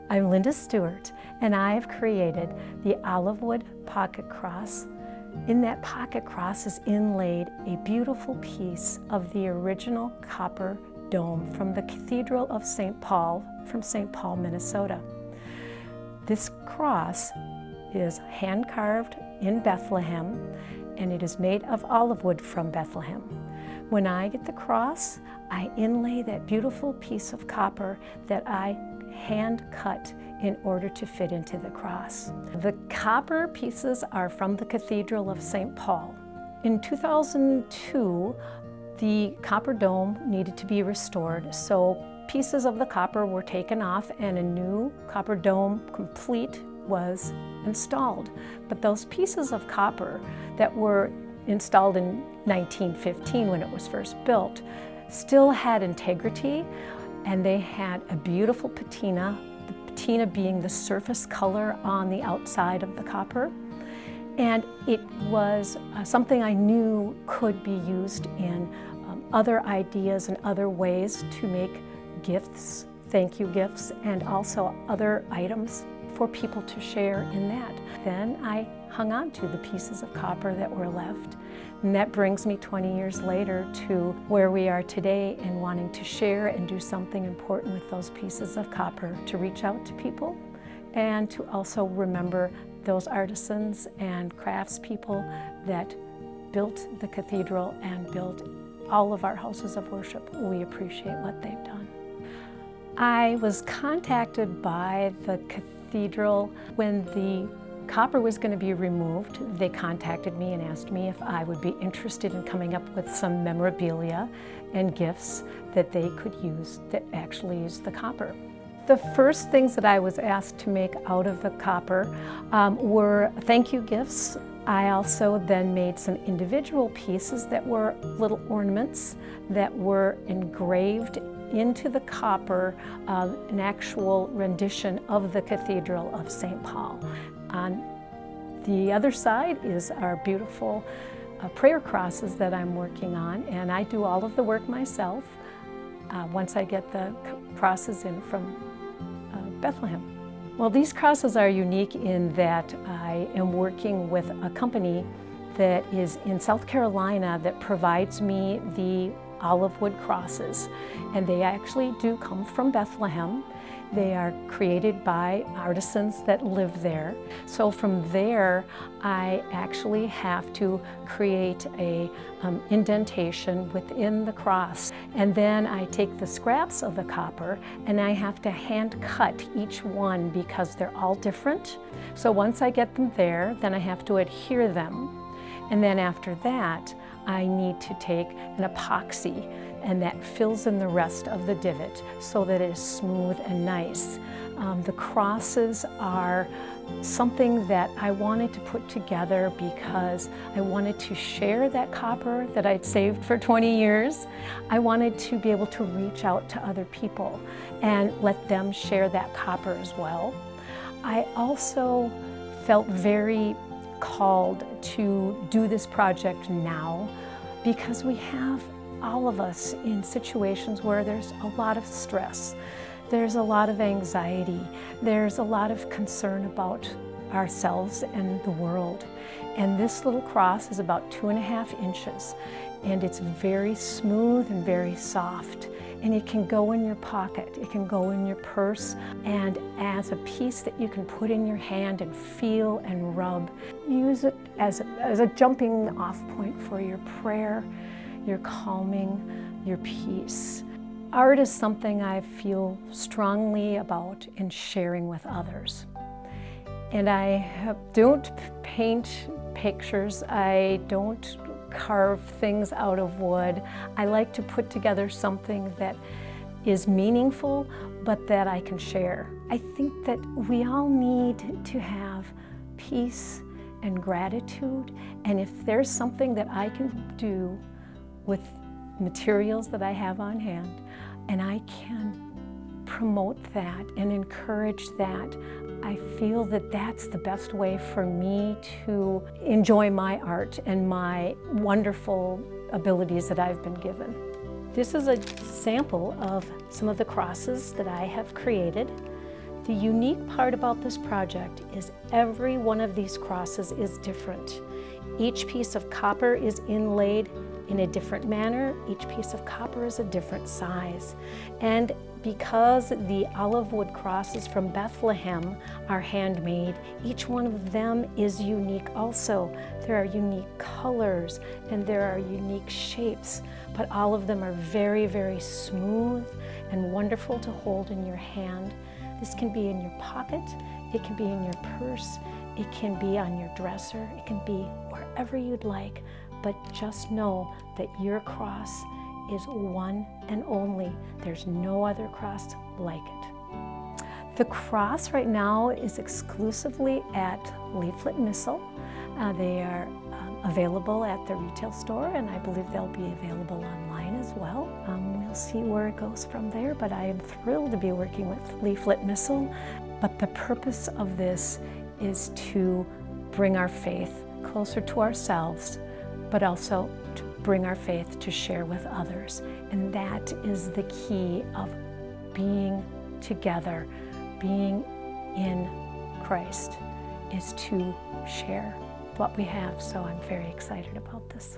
I'm Linda Stewart, and I have created the Olivewood Pocket Cross. In that pocket cross is inlaid a beautiful piece of the original copper dome from the Cathedral of St. Paul from St. Paul, Minnesota. This cross is hand-carved in Bethlehem, and it is made of olive wood from Bethlehem. When I get the cross, I inlay that beautiful piece of copper that I hand cut in order to fit into the cross. The copper pieces are from the Cathedral of St. Paul. In 2002, the copper dome needed to be restored, so pieces of the copper were taken off and a new copper dome complete was installed. But those pieces of copper that were installed in 1915 when it was first built still had integrity, and they had a beautiful patina, the patina being the surface color on the outside of the copper. And it was something I knew could be used in other ideas and other ways to make gifts, thank you gifts, and also other items for people to share in that. Then I hung on to the pieces of copper that were left. And that brings me 20 years later to where we are today and wanting to share and do something important with those pieces of copper to reach out to people and to also remember those artisans and craftspeople that built the cathedral and built all of our houses of worship. We appreciate what they've done. I was contacted by the cathedral when the copper was going to be removed. They contacted me and asked me if I would be interested in coming up with some memorabilia and gifts that they could use that actually use the copper. The first things that I was asked to make out of the copper were thank you gifts. I also then made some individual pieces that were little ornaments that were engraved into the copper, an actual rendition of the Cathedral of St. Paul. On the other side is our beautiful prayer crosses that I'm working on, and I do all of the work myself once I get the crosses in from Bethlehem. Well, these crosses are unique in that I am working with a company that is in South Carolina that provides me the Olivewood crosses, and they actually do come from Bethlehem. They are created by artisans that live there. So from there, I actually have to create a indentation within the cross. And then I take the scraps of the copper and I have to hand cut each one because they're all different. So once I get them there, then I have to adhere them. And then after that, I need to take an epoxy, and that fills in the rest of the divot so that it is smooth and nice. The crosses are something that I wanted to put together because I wanted to share that copper that I'd saved for 20 years. I wanted to be able to reach out to other people and let them share that copper as well. I also felt very called to do this project now because we have all of us in situations where there's a lot of stress, there's a lot of anxiety, there's a lot of concern about ourselves and the world. And this little cross is about 2.5 inches, and it's very smooth and very soft. And it can go in your pocket, it can go in your purse, and as a piece that you can put in your hand and feel and rub. Use it as a jumping off point for your prayer, your calming, your peace. Art is something I feel strongly about in sharing with others. And I don't paint pictures, I don't carve things out of wood. I like to put together something that is meaningful, but that I can share. I think that we all need to have peace and gratitude, and if there's something that I can do with materials that I have on hand, and I can promote that and encourage that, I feel that that's the best way for me to enjoy my art and my wonderful abilities that I've been given. This is a sample of some of the crosses that I have created. The unique part about this project is every one of these crosses is different. Each piece of copper is inlaid in a different manner. Each piece of copper is a different size. And because the Olivewood crosses from Bethlehem are handmade, each one of them is unique also. There are unique colors and there are unique shapes, but all of them are very, very smooth and wonderful to hold in your hand. This can be in your pocket, it can be in your purse, it can be on your dresser, it can be wherever you'd like, but just know that your cross is one and only. There's no other cross like it. The cross right now is exclusively at Leaflet Missile. They are available at the retail store, and I believe they'll be available online as well. We'll see where it goes from there, but I am thrilled to be working with Leaflet Missile. But the purpose of this is to bring our faith closer to ourselves, but also to bring our faith to share with others. And that is the key of being together, being in Christ, is to share what we have. So I'm very excited about this.